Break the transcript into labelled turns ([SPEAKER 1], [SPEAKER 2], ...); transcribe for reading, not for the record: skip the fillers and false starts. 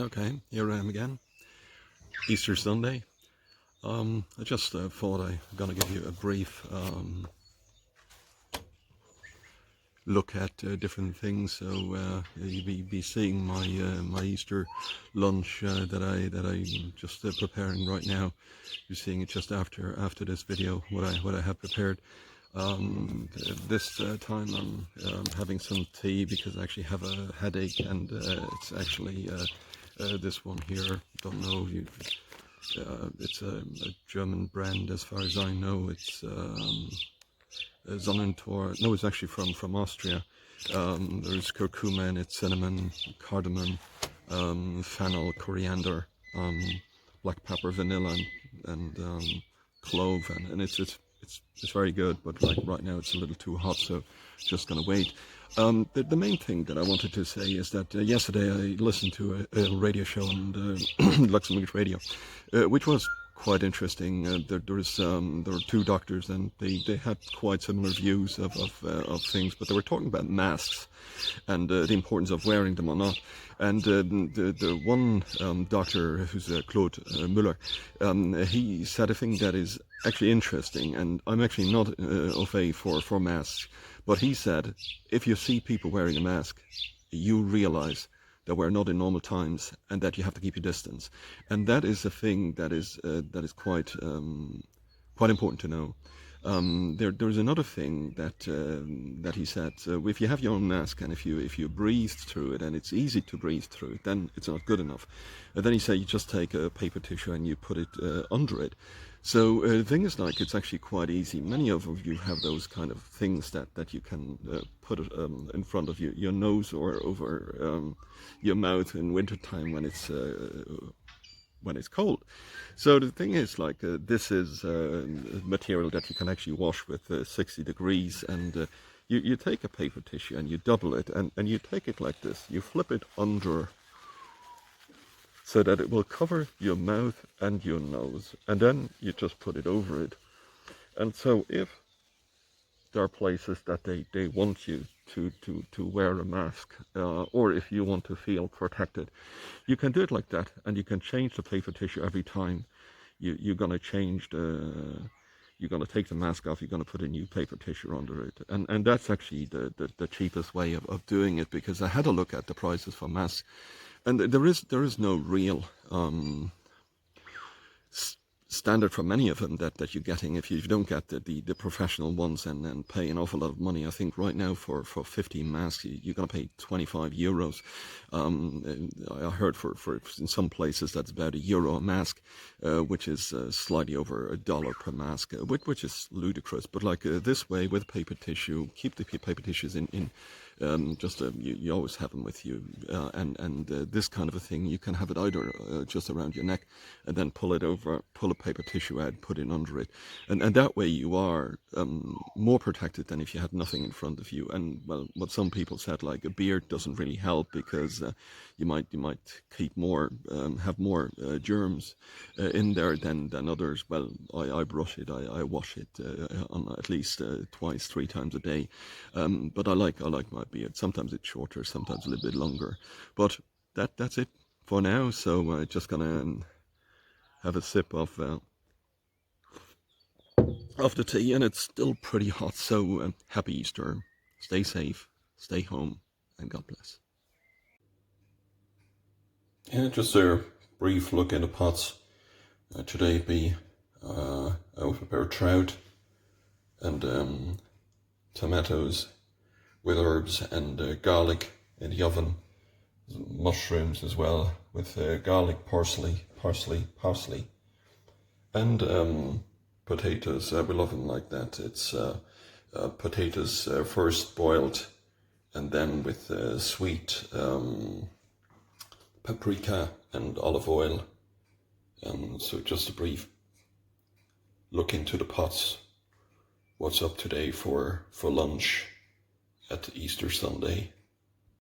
[SPEAKER 1] Okay, here I am again. Easter Sunday. I just thought I'm gonna give you a brief look at different things. So you'll be seeing my Easter lunch that I'm just preparing right now. You're seeing it just after this video. What I have prepared. This time I'm having some tea because I actually have a headache, and it's actually this one here. Don't know if you. It's a German brand, as far as I know. It's Sonnentor. No, it's actually from Austria. There's curcuma in it, cinnamon, cardamom, fennel, coriander, black pepper, vanilla, and clove, and it's very good. But like right now, it's a little too hot, so just gonna wait. The main thing that I wanted to say is that yesterday I listened to a radio show on Luxembourg radio, which was quite interesting. There were two doctors, and they had quite similar views of things, but they were talking about masks and the importance of wearing them or not. And the one doctor, who's Claude Müller, he said a thing that is actually interesting, and I'm actually not au fait for masks, but he said, if you see people wearing a mask, you realize that we're not in normal times and that you have to keep your distance. And that is a thing that is quite important to know. There's another thing that he said. So if you have your own mask, and if you breathe through it, and it's easy to breathe through it, then it's not good enough. And then he said you just take a paper tissue and you put it under it. So the thing is, like, it's actually quite easy. Many of you have those kind of things that you can put it in front of your nose or over your mouth in wintertime when it's cold. So the thing is, like, this is material that you can actually wash with 60 degrees, and you take a paper tissue and you double it, and you take it like this. You flip it under so that it will cover your mouth and your nose, and then you just put it over it. And so if there are places that they want you to wear a mask, or if you want to feel protected, you can do it like that, and you can change the paper tissue every time you're going to change you're going to take the mask off, you're going to put a new paper tissue under it. And that's actually the cheapest way of doing it, because I had a look at the prices for masks, and there is no real standard for many of them that you're getting. If you don't get the professional ones and pay an awful lot of money. I think right now for 15 masks you're going to pay 25 euros. I heard for in some places that's about €1 a mask, which is slightly over $1 per mask, which is ludicrous. But like this way, with paper tissue, keep the paper tissues in you always have them with you, and this kind of a thing, you can have it either just around your neck and then pull a paper tissue out, put it under it, and that way you are more protected than if you had nothing in front of you. And well, what some people said, like a beard doesn't really help, because you might keep more have more germs in there than others. Well, I brush it, I wash it on at least twice, 3 times a day, but I like my beard. Sometimes it's shorter, sometimes a little bit longer, but that's it for now. So just gonna have a sip of the tea, and it's still pretty hot. So happy Easter, stay safe, stay home, and God bless. Yeah, just a brief look at the pots. Today be I will prepare trout and tomatoes with herbs, and garlic in the oven, mushrooms as well with garlic, parsley, and potatoes. We love them like that. It's potatoes first boiled, and then with sweet paprika and olive oil. So just a brief look into the pots. What's up today for lunch at Easter Sunday.